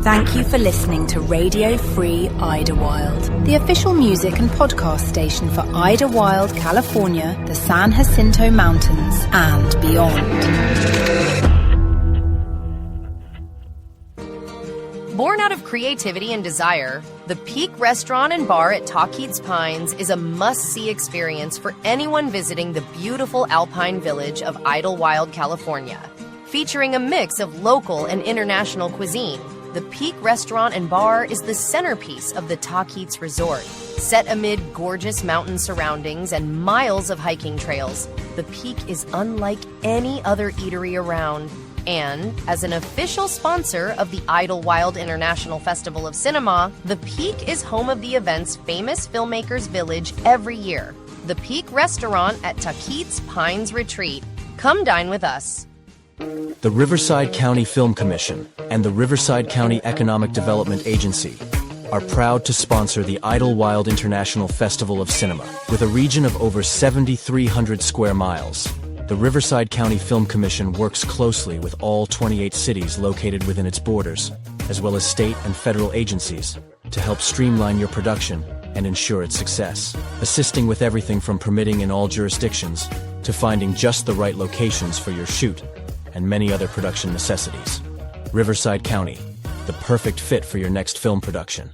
Thank you for listening to Radio Free Idlewild, the official music and podcast station for Idlewild, California, the San Jacinto Mountains, and beyond. Born out of creativity and desire, the Peak Restaurant and Bar at Tahquitz Pines is a must-see experience for anyone visiting the beautiful alpine village of Idlewild, California. Featuring a mix of local and international cuisine, the Peak Restaurant and Bar is the centerpiece of the Tahquitz Resort. Set amid gorgeous mountain surroundings and miles of hiking trails, the Peak is unlike any other eatery around. And as an official sponsor of the Idlewild International Festival of Cinema, the Peak is home of the event's famous Filmmakers Village every year. The Peak Restaurant at Tahquitz Pines Retreat. Come dine with us. The Riverside County Film Commission and the Riverside County Economic Development Agency are proud to sponsor the Idlewild International Festival of Cinema. With a region of over 7,300 square miles, the Riverside County Film Commission works closely with all 28 cities located within its borders, as well as state and federal agencies, to help streamline your production and ensure its success, assisting with everything from permitting in all jurisdictions to finding just the right locations for your shoot and many other production necessities. Riverside County, the perfect fit for your next film production.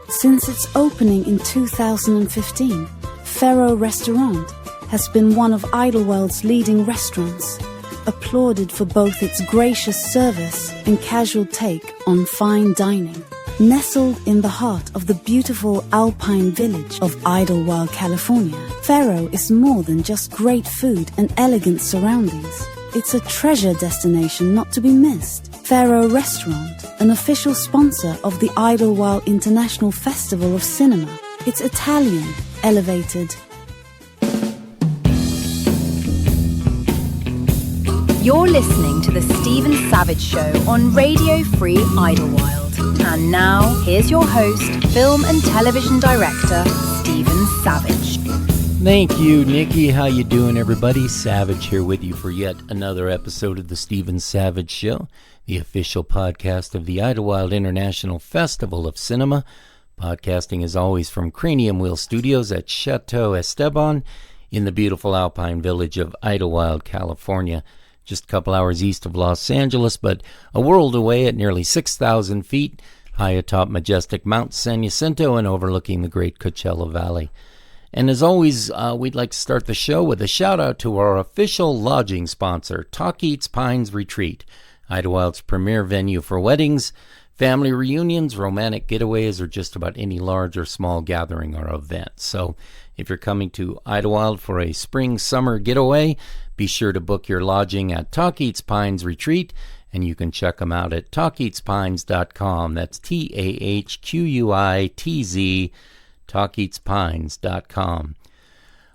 Since its opening in 2015, Faro Restaurant has been one of Idlewild's leading restaurants, applauded for both its gracious service and casual take on fine dining. Nestled in the heart of the beautiful alpine village of Idlewild, California, Faro is more than just great food and elegant surroundings. It's a treasure destination not to be missed. Faro Restaurant, an official sponsor of the Idlewild International Festival of Cinema. It's Italian, elevated. You're listening to The Stephen Savage Show on Radio Free Idlewild. And now, here's your host, film and television director, Stephen Savage. Thank you, Nikki. How you doing, everybody? Savage here with you for yet another episode of The Stephen Savage Show, the official podcast of the Idlewild International Festival of Cinema. Podcasting, as always, from Cranium Wheel Studios at Chateau Esteban in the beautiful alpine village of Idlewild, California. Just a couple hours east of Los Angeles, but a world away at nearly 6,000 feet, high atop majestic Mount San Jacinto and overlooking the great Coachella Valley. And as always, we'd like to start the show with a shout-out to our official lodging sponsor, Tahquitz Pines Retreat, Idlewild's premier venue for weddings, family reunions, romantic getaways, or just about any large or small gathering or event. So if you're coming to Idlewild for a spring-summer getaway, be sure to book your lodging at Tahquitz Pines Retreat, and you can check them out at tahquitzpines.com. That's TAHQUITZ, tahquitzpines.com.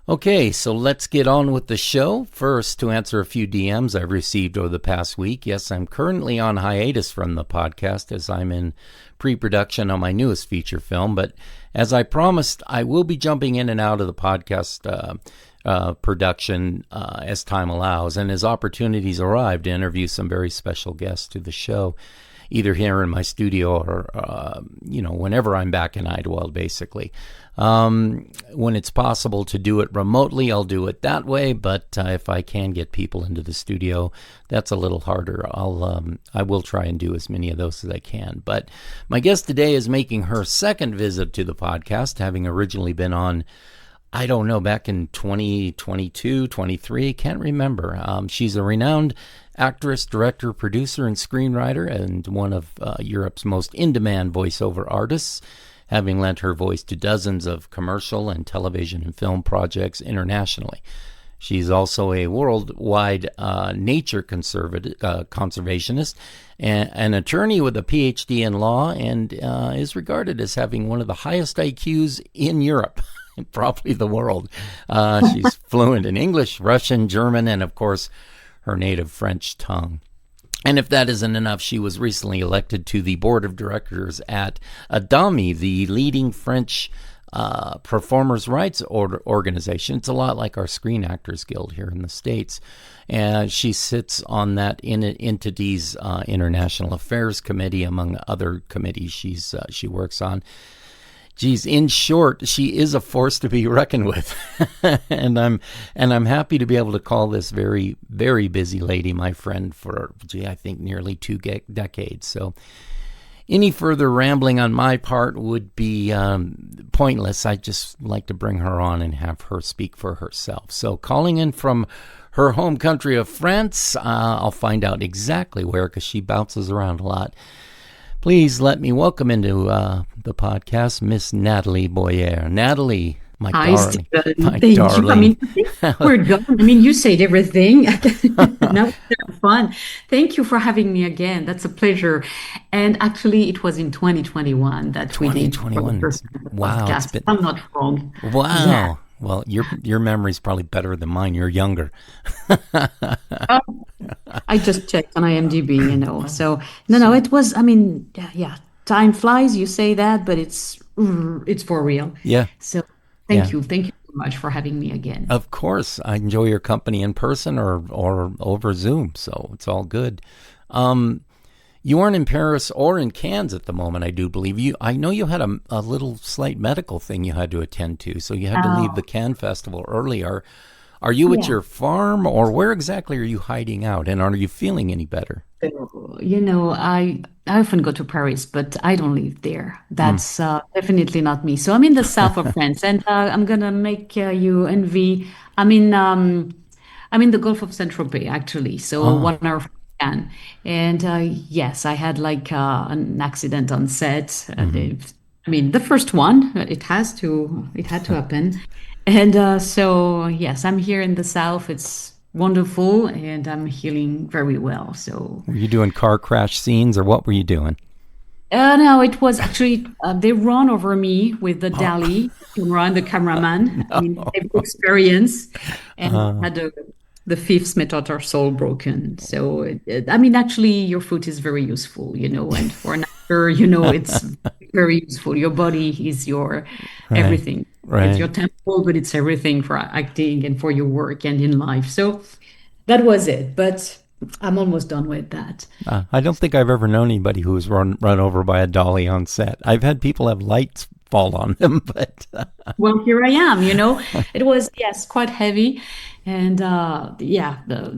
Okay, so let's get on with the show. First, to answer a few DMs I've received over the past week. Yes, I'm currently on hiatus from the podcast as I'm in pre-production on my newest feature film, but as I promised, I will be jumping in and out of the podcast production as time allows, and as opportunities arrive to interview some very special guests to the show, either here in my studio or, whenever I'm back in Idlewild, basically. When it's possible to do it remotely, I'll do it that way, but if I can get people into the studio, that's a little harder. I will try and do as many of those as I can. But my guest today is making her second visit to the podcast, having originally been on, I don't know, back in 2022, 23, can't remember. She's a renowned actress, director, producer, and screenwriter, and one of Europe's most in-demand voiceover artists, having lent her voice to dozens of commercial and television and film projects internationally. She's also a worldwide nature conservationist, and an attorney with a PhD in law, and is regarded as having one of the highest IQs in Europe. Probably the world. She's fluent in English, Russian, German, and of course, her native French tongue. And if that isn't enough, she was recently elected to the board of directors at ADAMI, the leading French performers' rights organization. It's a lot like our Screen Actors Guild here in the States. And she sits on that entity's International Affairs Committee, among other committees she works on. Geez, in short, she is a force to be reckoned with, and I'm happy to be able to call this very, very busy lady my friend for, I think nearly 2 decades. So, any further rambling on my part would be pointless. I'd just like to bring her on and have her speak for herself. So, calling in from her home country of France, I'll find out exactly where because she bounces around a lot. Please let me welcome into the podcast Miss Nathalie Boyer. Natalie, my Hi, darling. Stephen. My Thank darling. you. I mean, we're done. I mean, you said everything. Now it's fun. Thank you for having me again. That's a pleasure. And actually, it was in 2021 that we did for the 2021. first Wow, podcast. it's been- I'm not wrong. Wow. Yeah. Well, your memory's probably better than mine. You're younger. I just checked on IMDb, you know. So no, it was. I mean, yeah. Time flies. You say that, but it's for real. Yeah. So Yeah. thank you so much for having me again. Of course, I enjoy your company in person or over Zoom, so it's all good. You aren't in Paris or in Cannes at the moment, I do believe. I know you had a little slight medical thing you had to attend to, so you had to leave the Cannes Festival earlier. Are you at your farm, or where exactly are you hiding out, and are you feeling any better? You know, I often go to Paris, but I don't live there. That's definitely not me. So I'm in the south of France, and I'm gonna make you envy. I'm in the Gulf of Saint-Tropez, actually. So 1 hour from Cannes. And yes, I had like an accident on set. I mean, the first one. It had to happen. And so yes, I'm here in the south. It's wonderful, and I'm healing very well. So Were you doing car crash scenes, or what were you doing? no, it was actually they run over me with the dolly camera and the cameraman. I mean, they've experience, and I had the fifth metatarsal broken. So I mean, actually, your foot is very useful, you know, and for an actor, you know, it's very useful. Your body is your everything. Right. It's your temple, but it's everything for acting and for your work and in life. So that was it. But I'm almost done with that. I don't think I've ever known anybody who was run over by a dolly on set. I've had people have lights fall on them, but Well, here I am, you know. It was, yes, quite heavy and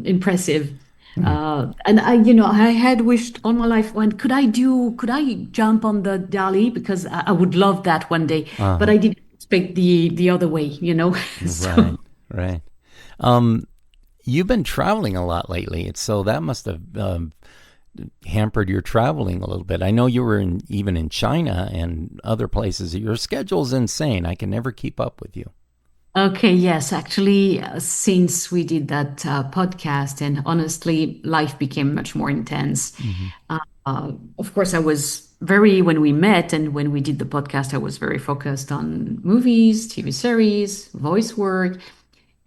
impressive. And I had wished all my life, could I jump on the dolly? Because I would love that one day, but I didn't expect the other way, you know. So, right. You've been traveling a lot lately, so that must have hampered your traveling a little bit. I know you were even in China and other places. Your schedule's insane. I can never keep up with you. okay, yes, actually, since we did that podcast, and honestly, life became much more intense. Of course, when we met and when we did the podcast, I was very focused on movies, TV series, voice work.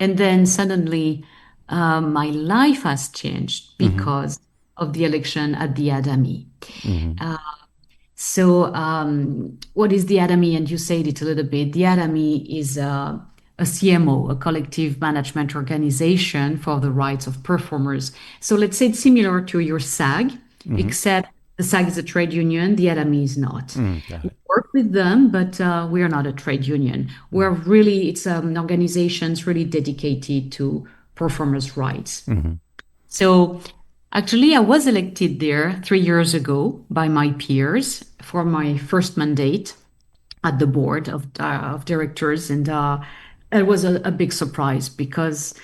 And then suddenly, my life has changed because of the election at the ADAMI. What is the ADAMI? And you said it a little bit. The ADAMI is a CMO, a collective management organization for the rights of performers. So let's say it's similar to your SAG, except the SAG is a trade union, the ADAMI is not. We work with them, but we are not a trade union. It's an organization really dedicated to performers' rights. So actually, I was elected there 3 years ago by my peers for my first mandate at the board of directors. And it was a big surprise because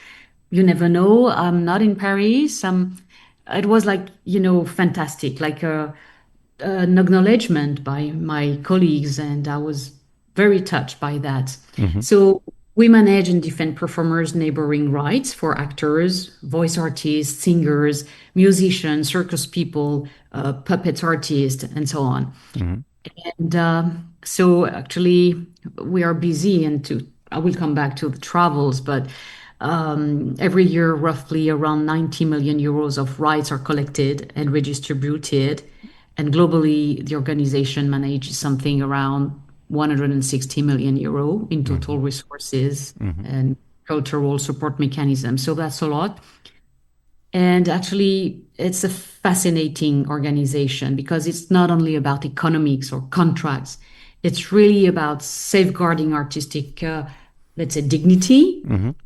you never know. I'm not in Paris. It was like, you know, fantastic, like an acknowledgement by my colleagues. And I was very touched by that. So we manage and defend performers' neighboring rights for actors, voice artists, singers, musicians, circus people, puppet artists, and so on. And so actually we are busy, and I will come back to the travels, but every year roughly around 90 million euros of rights are collected and redistributed. And globally, the organization manages something around 160 million euro in total resources and cultural support mechanisms. So that's a lot. And actually, it's a fascinating organization because it's not only about economics or contracts. It's really about safeguarding artistic, let's say, dignity,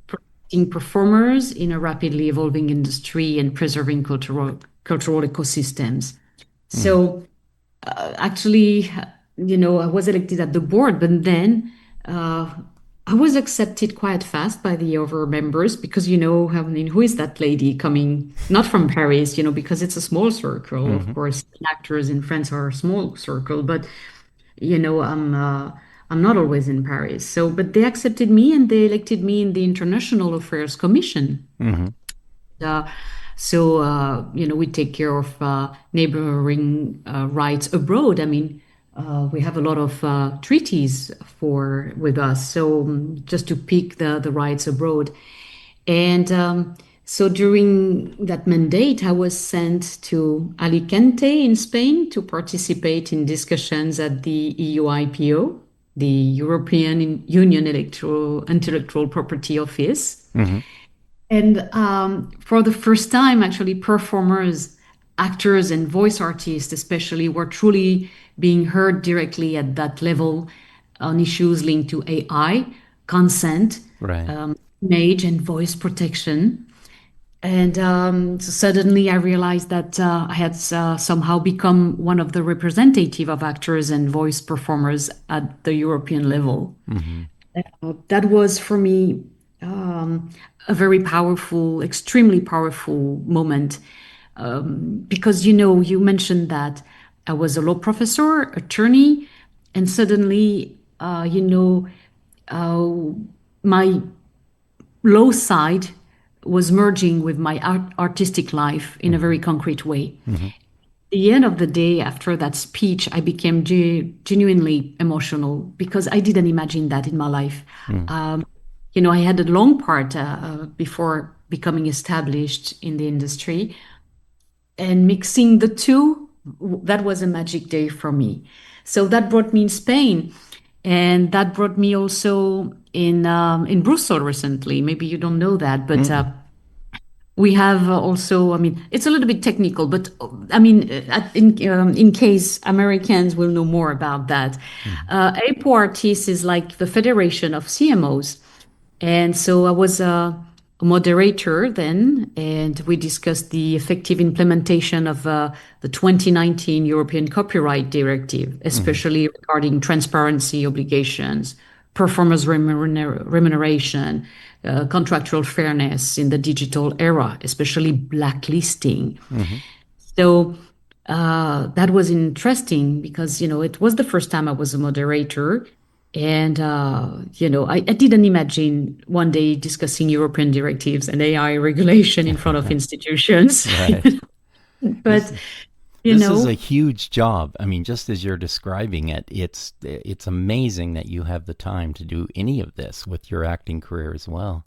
protecting performers in a rapidly evolving industry, and preserving cultural ecosystems. So actually, I was elected at the board, but then I was accepted quite fast by the other members because, who is that lady coming, not from Paris, because it's a small circle. Of course, actors in France are a small circle, but, I'm not always in Paris. So, but they accepted me and they elected me in the International Affairs Commission. We take care of neighboring rights abroad. I mean, we have a lot of treaties with us. So just to pick the rights abroad. And so during that mandate, I was sent to Alicante in Spain to participate in discussions at the EU IPO, the European Union Intellectual Property Office. And for the first time, actually, performers, actors, and voice artists especially were truly being heard directly at that level on issues linked to AI, consent, image, and voice protection. And so suddenly I realized that I had somehow become one of the representative of actors and voice performers at the European level. That was for me a very powerful, extremely powerful moment. Because, you mentioned that I was a law professor, attorney, and suddenly, my law side was merging with my artistic life in a very concrete way. At the end of the day, after that speech, I became genuinely emotional because I didn't imagine that in my life. I had a long part before becoming established in the industry, and mixing the two, that was a magic day for me. So that brought me in Spain, and that brought me also in Brussels recently. Maybe you don't know that, but we have also, it's a little bit technical, but in case Americans will know more about that. APO Artists is like the federation of CMOs. And so I was a moderator then, and we discussed the effective implementation of the 2019 European Copyright Directive, especially regarding transparency obligations, performance remuneration, contractual fairness in the digital era, especially blacklisting. So that was interesting because, it was the first time I was a moderator. And, I didn't imagine one day discussing European directives and AI regulation in front of institutions. But, this is a huge job. Just as you're describing it, it's amazing that you have the time to do any of this with your acting career as well.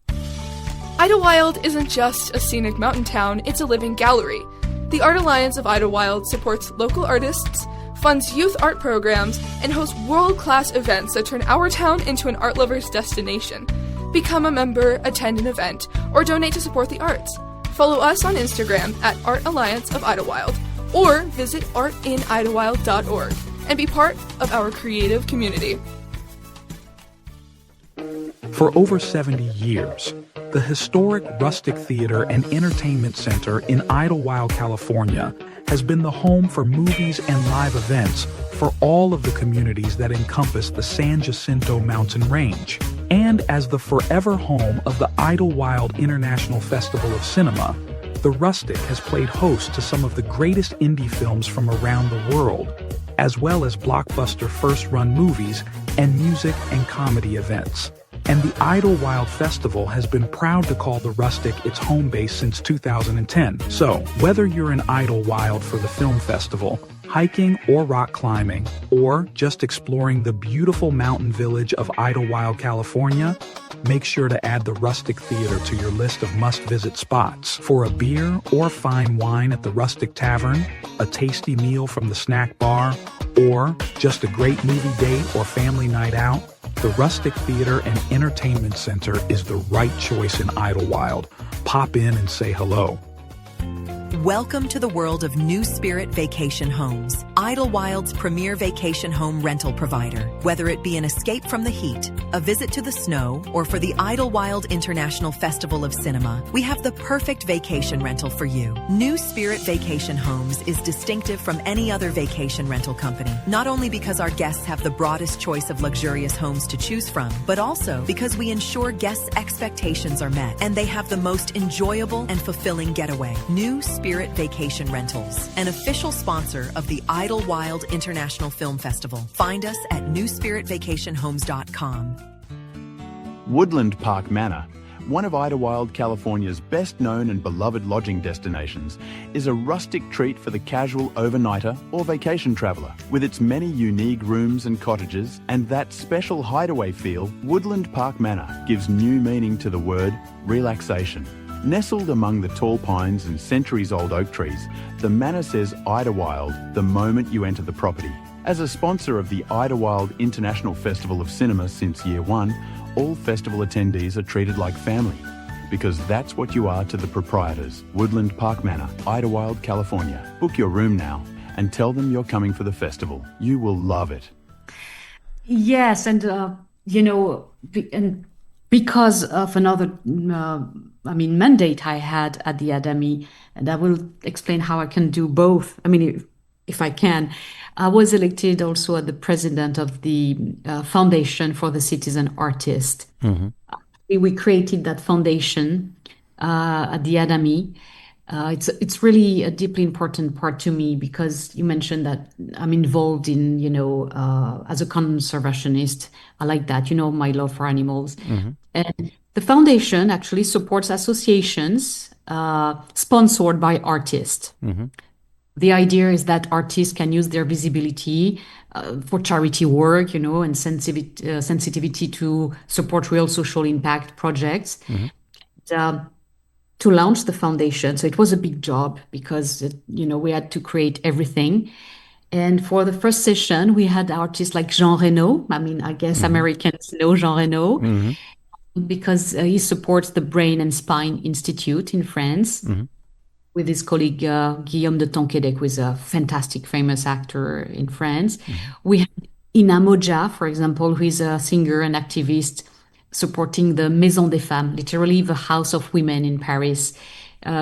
Idlewild isn't just a scenic mountain town, it's a living gallery. The Art Alliance of Idlewild supports local artists, funds youth art programs, and hosts world-class events that turn our town into an art lover's destination. Become a member, attend an event, or donate to support the arts. Follow us on Instagram at Art Alliance of Idlewild, or visit artinidlewild.org and be part of our creative community. For over 70 years, the historic Rustic Theater and Entertainment Center in Idlewild, California, has been the home for movies and live events for all of the communities that encompass the San Jacinto mountain range. And as the forever home of the Idlewild International Festival of Cinema, the Rustic has played host to some of the greatest indie films from around the world, as well as blockbuster first-run movies and music and comedy events. And the Idlewild Festival has been proud to call the Rustic its home base since 2010. So, whether you're in Idlewild for the film festival, hiking or rock climbing, or just exploring the beautiful mountain village of Idlewild, California, make sure to add the Rustic Theater to your list of must-visit spots. For a beer or fine wine at the Rustic Tavern, a tasty meal from the snack bar, or just a great movie date or family night out, the Rustic Theater and Entertainment Center is the right choice in Idlewild. Pop in and say hello. Welcome to the world of New Spirit Vacation Homes, Idlewild's premier vacation home rental provider. Whether it be an escape from the heat, a visit to the snow, or for the Idlewild International Festival of Cinema, we have the perfect vacation rental for you. New Spirit Vacation Homes is distinctive from any other vacation rental company, not only because our guests have the broadest choice of luxurious homes to choose from, but also because we ensure guests' expectations are met and they have the most enjoyable and fulfilling getaway. New Spirit Vacation Rentals, an official sponsor of the Idlewild International Film Festival. Find us at newspiritvacationhomes.com. Woodland Park Manor, one of Idlewild, California's best-known and beloved lodging destinations, is a rustic treat for the casual overnighter or vacation traveller. With its many unique rooms and cottages and that special hideaway feel, Woodland Park Manor gives new meaning to the word relaxation. Nestled among the tall pines and centuries-old oak trees, the manor says Idlewild the moment you enter the property. As a sponsor of the Idlewild International Festival of Cinema since year one, all festival attendees are treated like family, because that's what you are to the proprietors. Woodland Park Manor, Idlewild, California. Book your room now and tell them you're coming for the festival. You will love it. Yes, and because of another mandate I had at the ADAMI, and I will explain how I can do both. If I can. I was elected also as the president of the Foundation for the Citizen Artist. Mm-hmm. We created that foundation at the ADAMI. It's really a deeply important part to me because you mentioned that I'm involved in, as a conservationist. I like that, my love for animals. Mm-hmm. And the foundation actually supports associations sponsored by artists. Mm-hmm. The idea is that artists can use their visibility for charity work, and sensitivity to support real social impact projects. Mm-hmm. To launch the foundation. So it was a big job because, we had to create everything. And for the first session, we had artists like Jean Reno. I guess mm-hmm. Americans know Jean Reno mm-hmm. because he supports the Brain and Spine Institute in France mm-hmm. with his colleague Guillaume de Tonquédec, who is a fantastic, famous actor in France. Mm-hmm. We had Ina Moja, for example, who is a singer and activist supporting the Maison des Femmes, literally the House of Women in Paris,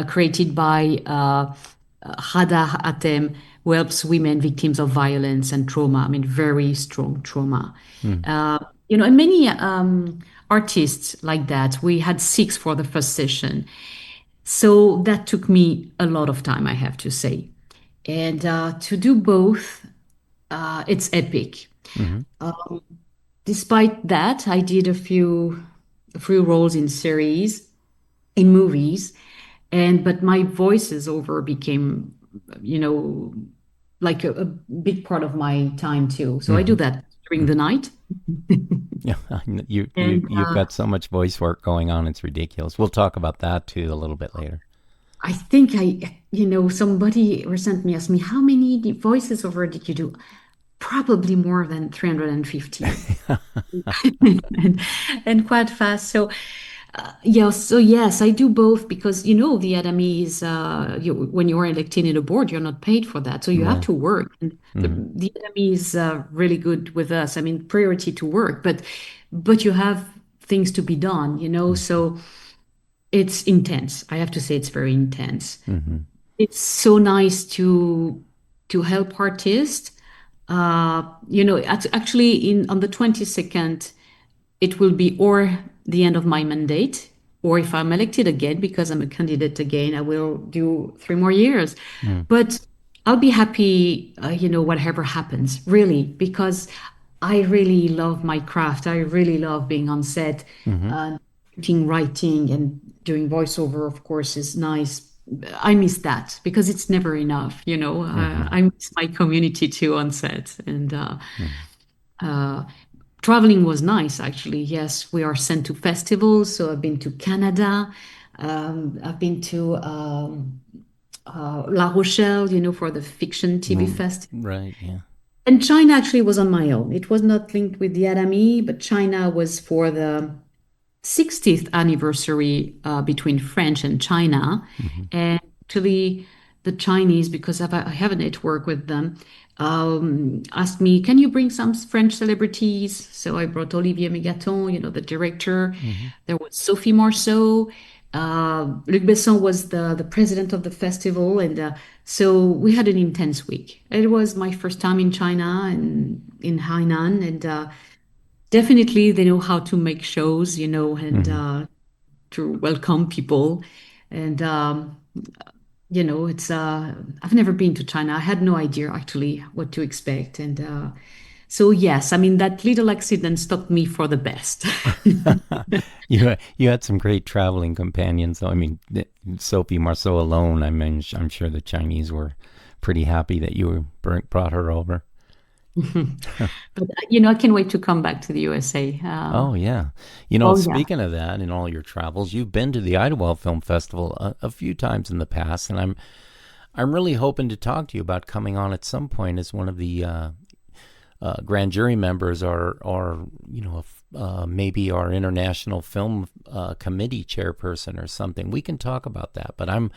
created by Hada Hatem, who helps women victims of violence and trauma. Very strong trauma. Mm. And many artists like that. We had 6 for the first session. So that took me a lot of time, I have to say. And to do both, it's epic. Mm-hmm. Despite that, I did a few roles in series, in movies, but my voiceover became, like a big part of my time too. So mm-hmm. I do that during the night. Yeah, you've got so much voice work going on; it's ridiculous. We'll talk about that too a little bit later. I think somebody recently asked me, how many voiceover did you do? Probably more than 350 and quite fast. So yes, I do both because, the ADAMI is, when you are elected in a board, you're not paid for that. So you have to work. And mm-hmm. the ADAMI is really good with us. Priority to work, but you have things to be done, mm-hmm. So it's intense. I have to say it's very intense. Mm-hmm. It's so nice to help artists. Actually on the 22nd, it will be or the end of my mandate, or if I'm elected again, because I'm a candidate again, I will do 3 more years. Mm. But I'll be happy, whatever happens, really, because I really love my craft. I really love being on set, mm-hmm. Writing and doing voiceover, of course, is nice. I miss that because it's never enough, mm-hmm. I miss my community too on set. And traveling was nice, actually. Yes, we are sent to festivals. So I've been to Canada. I've been to La Rochelle, for the fiction TV festival. Right, yeah. And China actually was on my own. It was not linked with the ADAMI, but China was for the 60th anniversary between French and China. Mm-hmm. And actually, the Chinese, because I have a network with them, asked me, can you bring some French celebrities? So I brought Olivier Mégaton, the director. Mm-hmm. There was Sophie Marceau. Luc Besson was the president of the festival. And so we had an intense week. It was my first time in China and in Hainan. And definitely they know how to make shows, and to welcome people. And it's I've never been to China. I had no idea actually what to expect. And so yes, I mean that little accident stopped me for the best. You had some great traveling companions, though. I mean, Sophie Marceau alone. I mean, I'm sure the Chinese were pretty happy that you brought her over. But I can't wait to come back to the USA. Oh yeah, speaking of that, in all your travels, you've been to the Idlewild Film Festival a few times in the past, and I'm really hoping to talk to you about coming on at some point as one of the grand jury members, or maybe our international film committee chairperson or something. We can talk about that, but I'm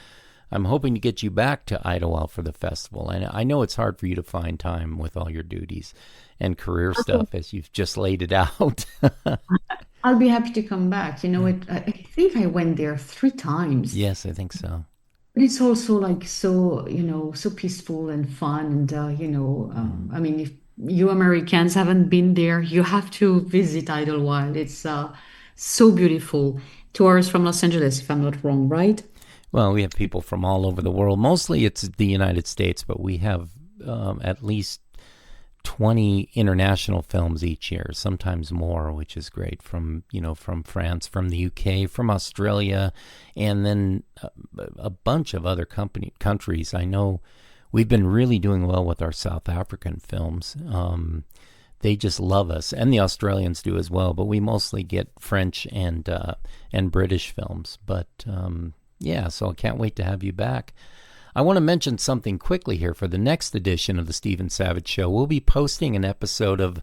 hoping to get you back to Idlewild for the festival. And I know it's hard for you to find time with all your duties and career stuff as you've just laid it out. I'll be happy to come back. I think I went there 3 times. Yes, I think so. But it's also like so peaceful and fun. And, I mean, if you Americans haven't been there, you have to visit Idlewild. It's so beautiful. 2 hours from Los Angeles, if I'm not wrong, right? Well, we have people from all over the world. Mostly it's the United States, but we have at least 20 international films each year, sometimes more, which is great, from France, from the UK, from Australia, and then a bunch of other countries. I know we've been really doing well with our South African films. They just love us, and the Australians do as well, but we mostly get French and British films. But yeah, so I can't wait to have you back. I want to mention something quickly here. For the next edition of the Stephen Savage Show, we'll be posting an episode of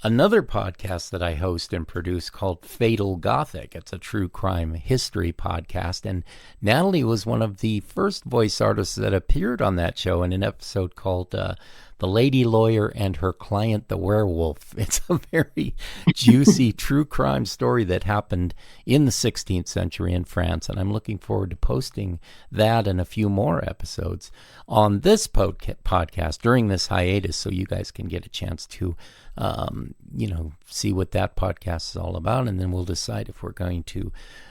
another podcast that I host and produce called Fatal Gothic. It's a true crime history podcast, and Natalie was one of the first voice artists that appeared on that show in an episode called The Lady Lawyer and Her Client the Werewolf. It's a very juicy true crime story that happened in the 16th century in France, and I'm looking forward to posting that and a few more episodes on this podcast during this hiatus, so you guys can get a chance to see what that podcast is all about, and then we'll decide if we're going to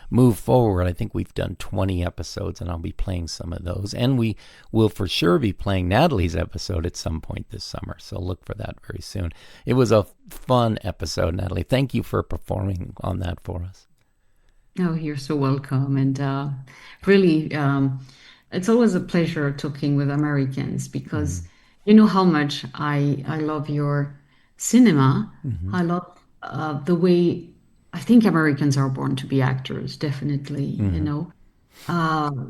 move forward. I think we've done 20 episodes, and I'll be playing some of those, and we will for sure be playing Natalie's episode at some point this summer, so look for that very soon. It was a fun episode, Natalie. Thank you for performing on that for us. Oh, you're so welcome. And really, it's always a pleasure talking with Americans, because you know how much I love your cinema. I love the way I think Americans are born to be actors, definitely.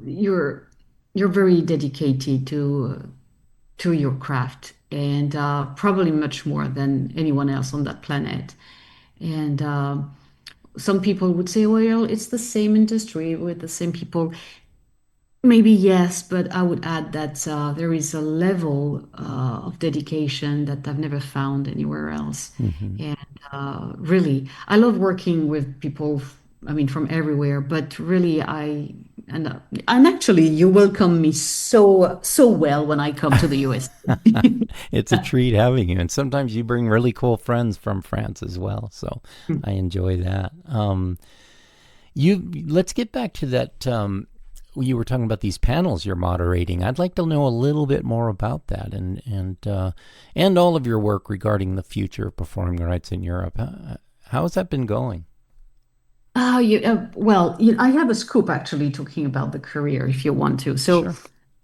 You're very dedicated to your craft, and probably much more than anyone else on that planet. And some people would say, well, it's the same industry with the same people. Maybe yes, but I would add that there is a level of dedication that I've never found anywhere else. And really, I love working with people, from everywhere, but really and actually you welcome me so well when I come to the US. It's a treat having you, and sometimes you bring really cool friends from France as well, so I enjoy that. Let's get back to that. You were talking about these panels you're moderating. I'd like to know a little bit more about that, and all of your work regarding the future of performing rights in Europe. How has that been going? Well, I have a scoop actually talking about the career if you want to. So, Sure.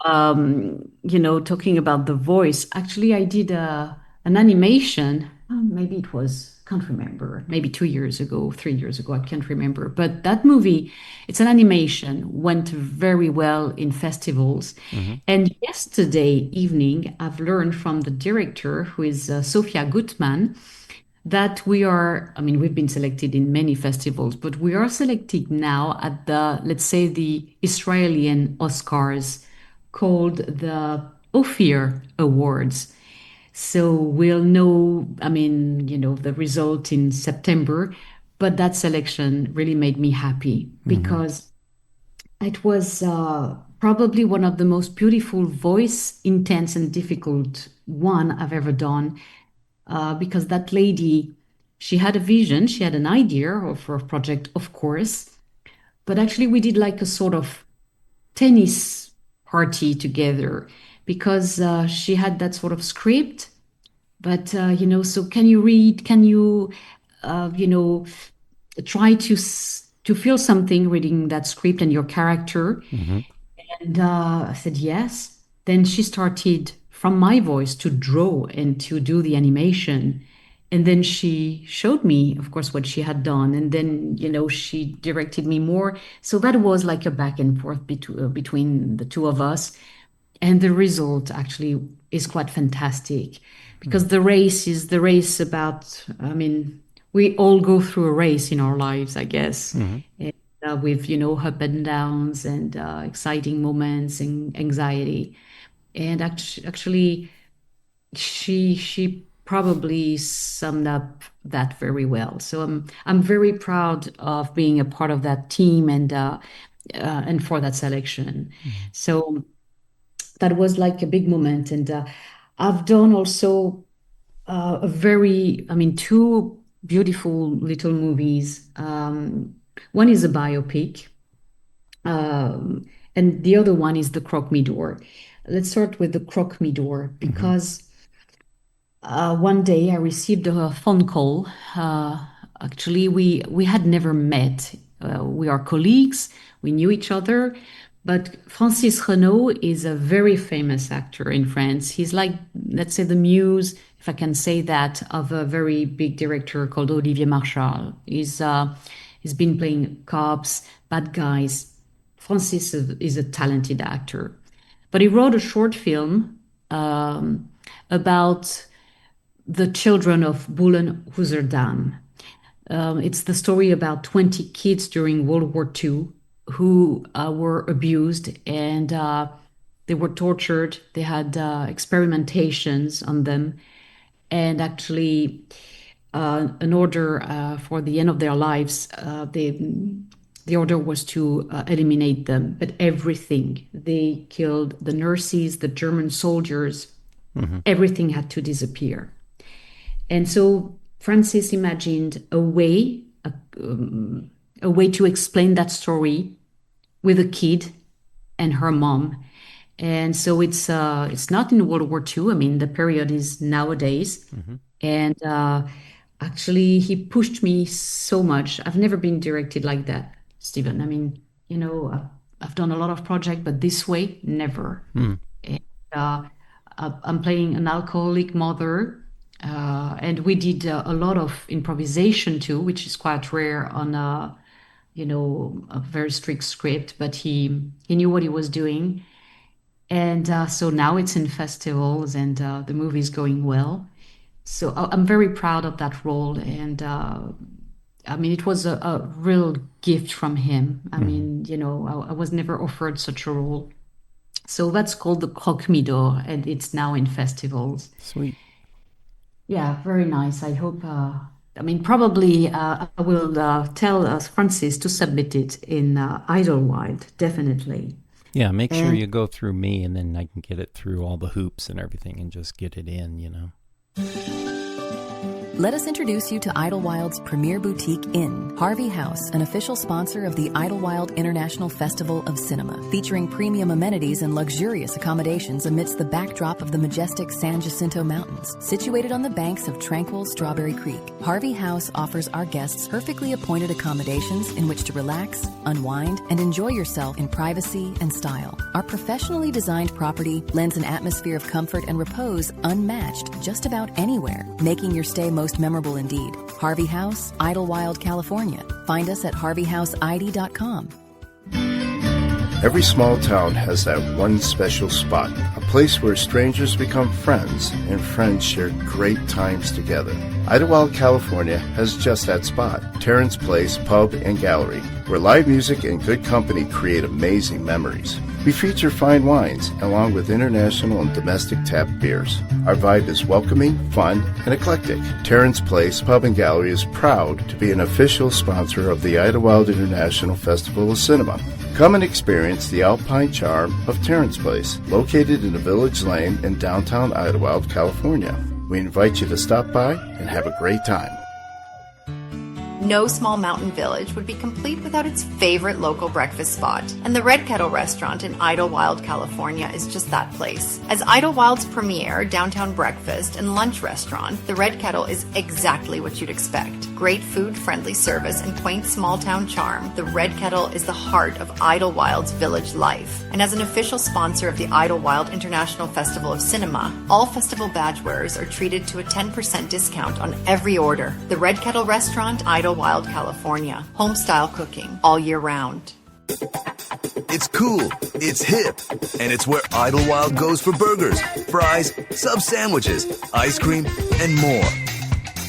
talking about the voice, actually I did an animation maybe it was, can't remember, maybe 2 years ago, 3 years ago, I can't remember. But that movie, it's an animation, went very well in festivals. And yesterday evening, I've learned from the director, who is Sofia Gutman, that we've been selected in many festivals, but we are selected now at the, let's say, the Israeli Oscars, called the Ophir Awards. So we'll know, the result in September, but that selection really made me happy because it was probably one of the most beautiful, voice intense and difficult one I've ever done. Because that lady, she had a vision, she had an idea for a project, of course, but actually we did like a sort of tennis party together, because she had that sort of script, but so can you read, can you try to feel something reading that script and your character? And I said yes. Then she started from my voice to draw and to do the animation. And then she showed me, of course, what she had done. And then, she directed me more. So that was like a back and forth between the two of us. And the result actually is quite fantastic, because the race is the race about, we all go through a race in our lives, I guess. And, with, up and downs and exciting moments and anxiety. And actually, she probably summed up that very well. So I'm very proud of being a part of that team and for that selection. So that was like a big moment. And I've done also two beautiful little movies. One is a biopic, and the other one is the Croque-Midor. Let's start with the Croque-Midor, because one day I received a phone call. Actually, we had never met. We are colleagues. We knew each other. But Francis Renaud is a very famous actor in France. He's like, let's say, the muse, if I can say that, of a very big director called Olivier Marchal. He's been playing cops, bad guys. Francis is a talented actor. But he wrote a short film about the children of Boulogne-Hussardam. It's the story about 20 kids during World War II who were abused, and they were tortured. They had experimentations on them. And actually, an order for the end of their lives, the order was to eliminate them, but everything. They killed the nurses, the German soldiers, everything had to disappear. And so Francis imagined a way to explain that story with a kid and her mom. And so it's not in World War II. The period is nowadays. And actually, he pushed me so much. I've never been directed like that, Stephen. I've done a lot of projects, but this way, never. And, I'm playing an alcoholic mother, and we did a lot of improvisation too, which is quite rare on a very strict script. But he knew what he was doing, and so now it's in festivals, and the movie is going well. So I'm very proud of that role, and it was a real gift from him. I was never offered such a role. So that's called the Croque-Midor, and it's now in festivals. Sweet. Yeah, very nice. I hope, probably I will tell Francis to submit it in Idlewild, definitely. Yeah, make sure you go through me, and then I can get it through all the hoops and everything and just get it in, Let us introduce you to Idlewild's premier boutique inn, Harvey House, an official sponsor of the Idlewild International Festival of Cinema, featuring premium amenities and luxurious accommodations amidst the backdrop of the majestic San Jacinto Mountains. Situated on the banks of tranquil Strawberry Creek, Harvey House offers our guests perfectly appointed accommodations in which to relax, unwind, and enjoy yourself in privacy and style. Our professionally designed property lends an atmosphere of comfort and repose unmatched just about anywhere, making your stay most most memorable indeed. Harvey House, Idlewild, California. Find us at harveyhouseid.com. Every small town has that one special spot, a place where strangers become friends and friends share great times together. Idlewild, California has just that spot, Terrence Place Pub and Gallery, where live music and good company create amazing memories. We feature fine wines along with international and domestic tap beers. Our vibe is welcoming, fun, and eclectic. Terrence Place Pub and Gallery is proud to be an official sponsor of the Idlewild International Festival of Cinema. Come and experience the alpine charm of Terrence Place, located in the Village Lane in downtown Idlewild, California. We invite you to stop by and have a great time. No small mountain village would be complete without its favorite local breakfast spot, and the Red Kettle restaurant in Idlewild, California is just that place. As Idlewild's premier downtown breakfast and lunch restaurant, the Red Kettle is exactly what you'd expect. Great food, friendly service, and quaint small town charm, the Red Kettle is the heart of Idlewild's village life. And as an official sponsor of the Idlewild International Festival of Cinema, all festival badge wearers are treated to a 10% discount on every order. The Red Kettle restaurant, Idlewild, California. Home-style cooking all year round. It's cool, it's hip, and it's where Idlewild goes for burgers, fries, sub sandwiches, ice cream, and more.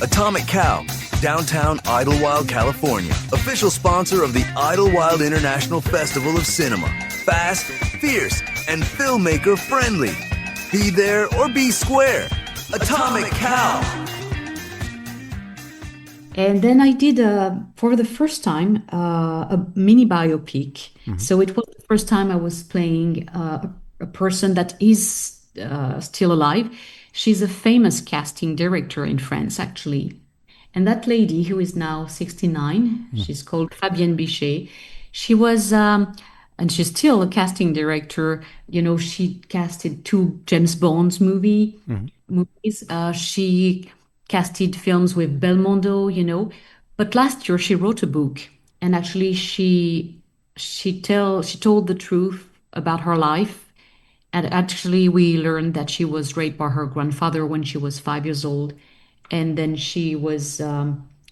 Atomic Cow, downtown Idlewild, California. Official sponsor of the Idlewild International Festival of Cinema. Fast, fierce, and filmmaker friendly. Be there or be square. Atomic Cow. And then I did, for the first time, a mini biopic. Mm-hmm. So it was the first time I was playing a person that is still alive. She's a famous casting director in France, actually. And that lady, who is now 69, she's called Fabienne Bichet. She was, and she's still a casting director. You know, she casted 2 James Bond movies. She casted films with Belmondo, you know. But last year she wrote a book, and actually she told the truth about her life. And actually we learned that she was raped by her grandfather when she was 5 years old, and then she was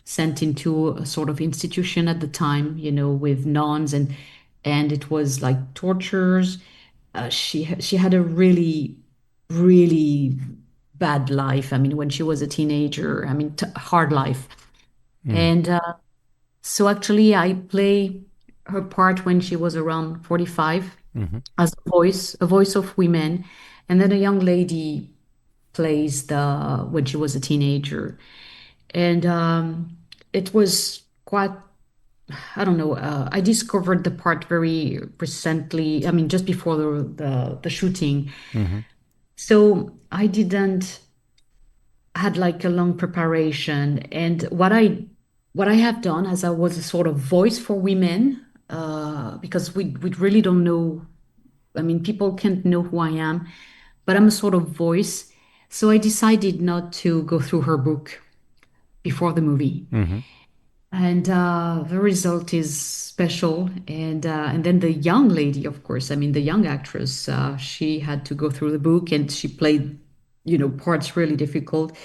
sent into a sort of institution at the time, you know, with nuns, and it was like tortures. She had a really bad life. I mean, when she was a teenager, I mean, hard life. And so actually I play her part when she was around 45 as a voice of women. And then a young lady plays when she was a teenager. And it was quite, I don't know, I discovered the part very recently, I mean, just before the shooting. So I didn't had like a long preparation, and what I have done as I was a sort of voice for women, because we really don't know. I mean, people can't know who I am, but I'm a sort of voice. So I decided not to go through her book before the movie. And the result is special. And then the young lady, of course, I mean, the young actress, she had to go through the book, and she played, you know, parts really difficult.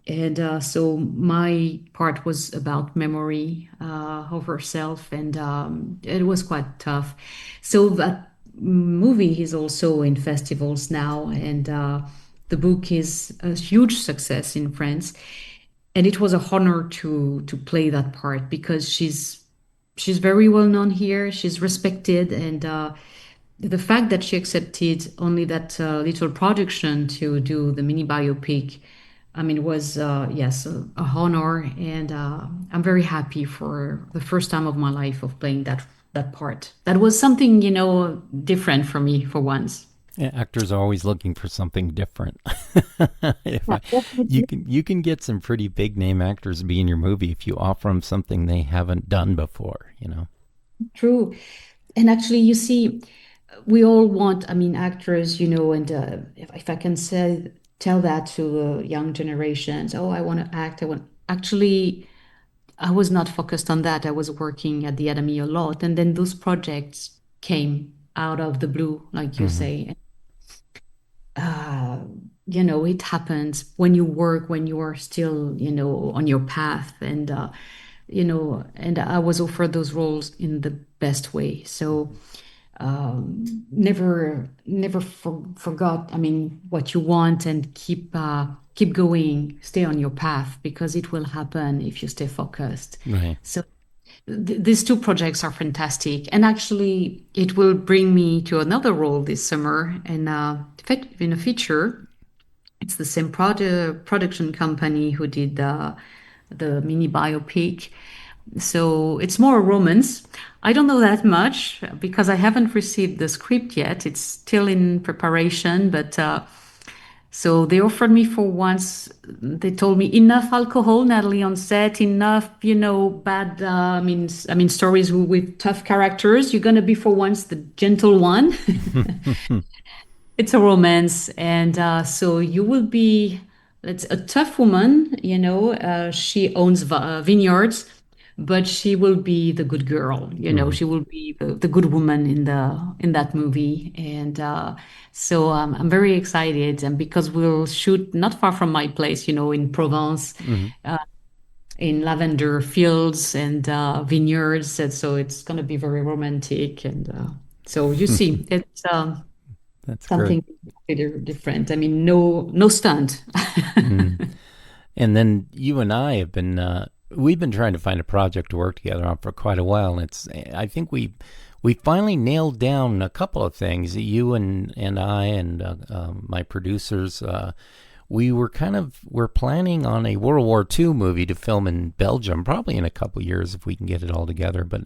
And so my part was about memory of herself, and it was quite tough. So that movie is also in festivals now, and the book is a huge success in France. And it was a honor to play that part, because she's very well known here. She's respected, and the fact that she accepted only that little production to do the mini biopic, I mean, was yes, a honor, and I'm very happy for the first time of my life of playing that part. That was something, you know, different for me for once. Yeah, actors are always looking for something different. You can get some pretty big name actors to be in your movie if you offer them something they haven't done before, you know. True. And actually, you see, we all want, I mean, actors, you know, and if I can tell that to young generations, oh, I want to act. Actually, I was not focused on that. I was working at the ADAMI a lot. And then those projects came out of the blue, like you say. it happens when you work, when you are still, on your path. And, and I was offered those roles in the best way. So never forgot, what you want, and keep going, stay on your path, because it will happen if you stay focused. Right. So these two projects are fantastic, and actually it will bring me to another role this summer in a feature. It's the same production company who did the mini biopic. So it's more a romance. I don't know that much because I haven't received the script yet. It's still in preparation, but so they offered me for once. They told me enough alcohol, Natalie, on set, enough, bad, stories with tough characters. You're gonna be for once the gentle one. It's a romance, and so you will be. It's a tough woman, she owns vineyards, but she will be the good girl. She will be the good woman in that movie, and so I'm very excited, and because we'll shoot not far from my place, in Provence, in lavender fields and vineyards, and so it's going to be very romantic, and so you see, it's. That's something different. No stunt. And then you and I have been we've been trying to find a project to work together on for quite a while. And I think we finally nailed down a couple of things. You and I and my producers, we're planning on a World War II movie to film in Belgium, probably in a couple years if we can get it all together. But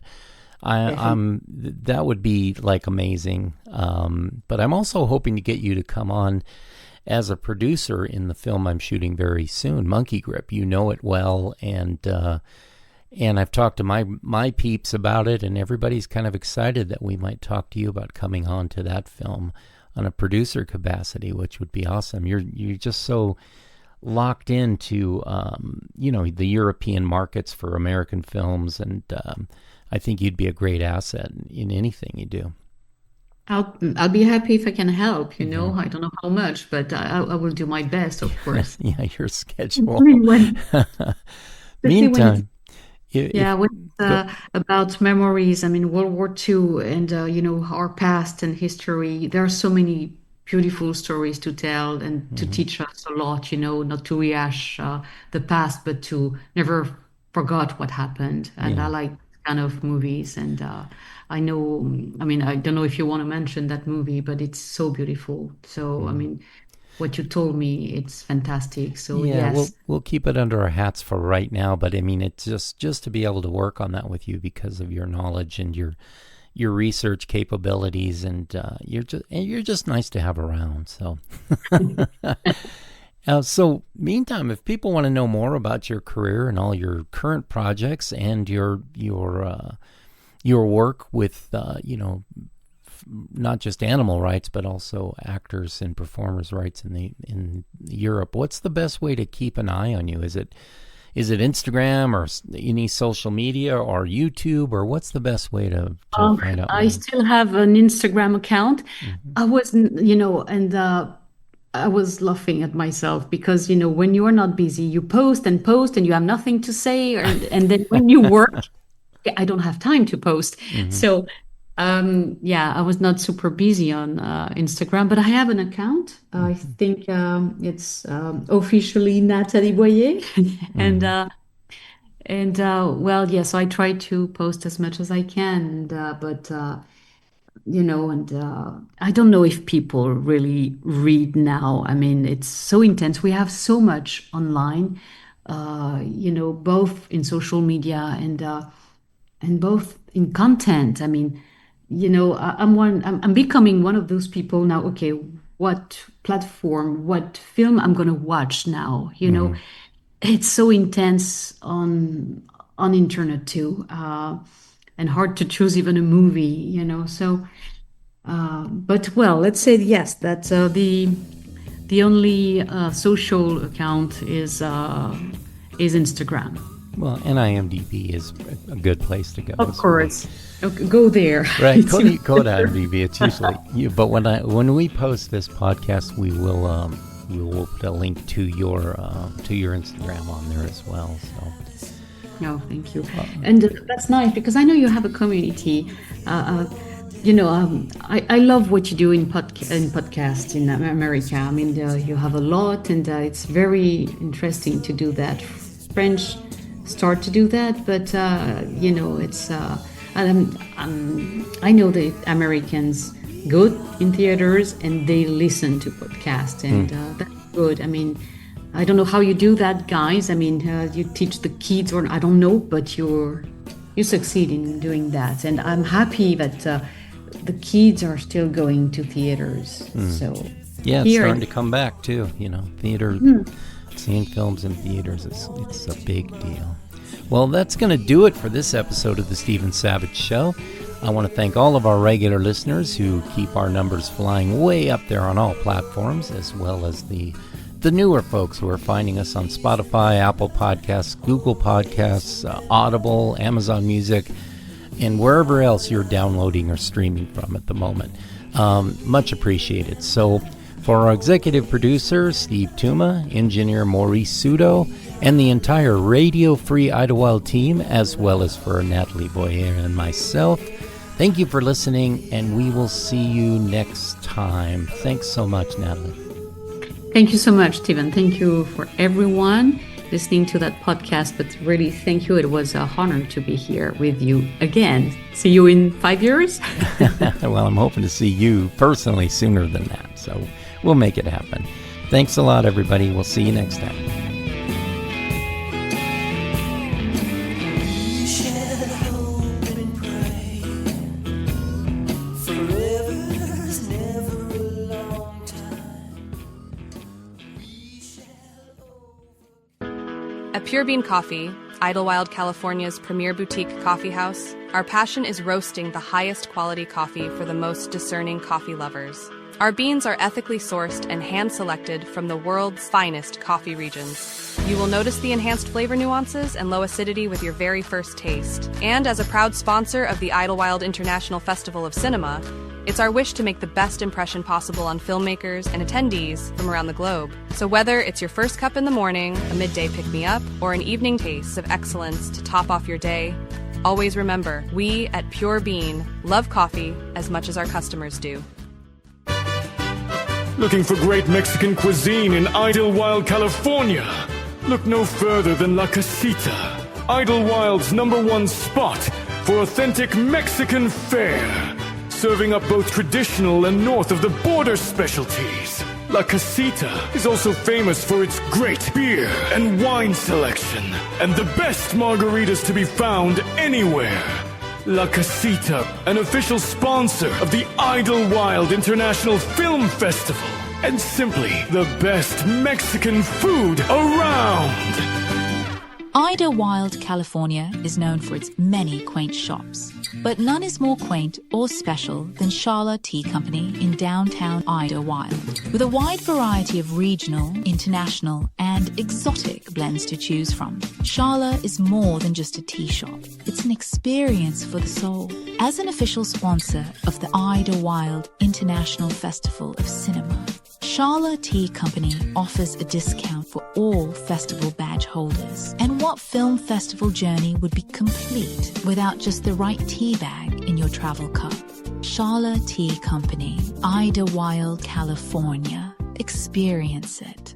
that would be like amazing. But I'm also hoping to get you to come on as a producer in the film I'm shooting very soon, Monkey Grip. You know it well, and I've talked to my peeps about it, and everybody's kind of excited that we might talk to you about coming on to that film on a producer capacity, which would be awesome. You're just so locked into the European markets for American films, and I think you'd be a great asset in anything you do. I'll be happy if I can help. I don't know how much, but I will do my best, of course. Yeah, your schedule. Meantime, about memories. World War II and our past and history. There are so many beautiful stories to tell and to teach us a lot. Not to rehash the past, but to never forget what happened. And I like kind of movies, and I don't know if you want to mention that movie, but it's so beautiful. So what you told me, it's fantastic. So yes, we'll keep it under our hats for right now, but it's just to be able to work on that with you because of your knowledge and your research capabilities, and you're just nice to have around. So so meantime, if people want to know more about your career and all your current projects and your work with not just animal rights but also actors and performers' rights in Europe, what's the best way to keep an eye on you? Is it Instagram or any social media or YouTube, or what's the best way to find out more? I still have an Instagram account. I was I was laughing at myself because, when you are not busy, you post and you have nothing to say. And then when you work, I don't have time to post. So, I was not super busy on Instagram, but I have an account. I think it's officially Nathalie Boyer. So I try to post as much as I can. But I don't know if people really read now. It's so intense. We have so much online, both in social media and both in content. I'm becoming one of those people now. Okay, what platform, what film I'm going to watch now? It's so intense on internet too. And hard to choose even a movie, So, but let's say yes. That the only social account is Instagram. Well, and IMDb is a good place to go. Of course, go there. Right, go to IMDb. It's usually you. But when we post this podcast, we will we will put a link to your Instagram on there as well. So. No, thank you. And that's nice because I know you have a community. I love what you do in podcasts in America. I mean, you have a lot, and it's very interesting to do that. French start to do that, but it's. I know the Americans go in theaters and they listen to podcasts, and that's good. I mean, I don't know how you do that, guys. I mean, you teach the kids, or I don't know, but you succeed in doing that, and I'm happy that the kids are still going to theaters. So yeah, it's starting to come back too. Theater, seeing films in theaters it's a big deal. Well, that's going to do it for this episode of the Stephen Savage Show. I want to thank all of our regular listeners who keep our numbers flying way up there on all platforms, as well as the newer folks who are finding us on Spotify, Apple Podcasts, Google Podcasts, Audible, Amazon Music, and wherever else you're downloading or streaming from at the moment. Much appreciated. So for our executive producer, Steve Tuma, engineer Maurice Sudo, and the entire Radio Free Idlewild team, as well as for Nathalie Boyer and myself, thank you for listening, and we will see you next time. Thanks so much, Natalie. Thank you so much, Stephen. Thank you for everyone listening to that podcast, but really thank you. It was an honor to be here with you again. See you in 5 years? Well, I'm hoping to see you personally sooner than that, so we'll make it happen. Thanks a lot, everybody. We'll see you next time. At Pure Bean Coffee, Idlewild, California's premier boutique coffee house, our passion is roasting the highest quality coffee for the most discerning coffee lovers. Our beans are ethically sourced and hand-selected from the world's finest coffee regions. You will notice the enhanced flavor nuances and low acidity with your very first taste. And as a proud sponsor of the Idlewild International Festival of Cinema, it's our wish to make the best impression possible on filmmakers and attendees from around the globe. So whether it's your first cup in the morning, a midday pick-me-up, or an evening taste of excellence to top off your day, always remember, we at Pure Bean love coffee as much as our customers do. Looking for great Mexican cuisine in Idlewild, California? Look no further than La Casita, Idlewild's #1 spot for authentic Mexican fare. Serving up both traditional and north-of-the-border specialties. La Casita is also famous for its great beer and wine selection, and the best margaritas to be found anywhere. La Casita, an official sponsor of the Idlewild International Film Festival, and simply the best Mexican food around. Idlewild, California is known for its many quaint shops, but none is more quaint or special than Shala Tea Company in downtown Idlewild. With a wide variety of regional, international, and exotic blends to choose from, Shala is more than just a tea shop. It's an experience for the soul. As an official sponsor of the Idlewild International Festival of Cinema, Shala Tea Company offers a discount for all festival badge holders. And what film festival journey would be complete without just the right tea bag in your travel cup? Shala Tea Company, Idlewild, California. Experience it.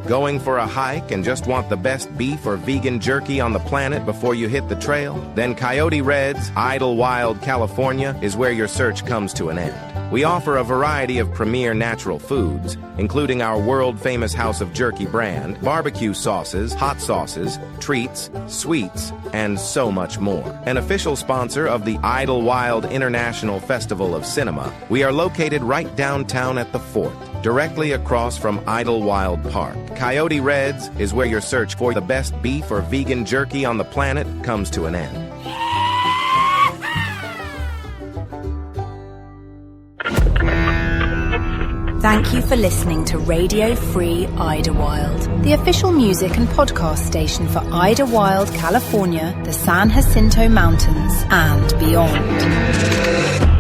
Going for a hike and just want the best beef or vegan jerky on the planet before you hit the trail? Then Coyote Red's Idlewild, California is where your search comes to an end. We offer a variety of premier natural foods, including our world-famous House of Jerky brand, barbecue sauces, hot sauces, treats, sweets, and so much more. An official sponsor of the Idlewild International Festival of Cinema, we are located right downtown at the Fort, directly across from Idlewild Park. Coyote Red's is where your search for the best beef or vegan jerky on the planet comes to an end. Thank you for listening to Radio Free Idlewild, the official music and podcast station for Idlewild, California, the San Jacinto Mountains, and beyond.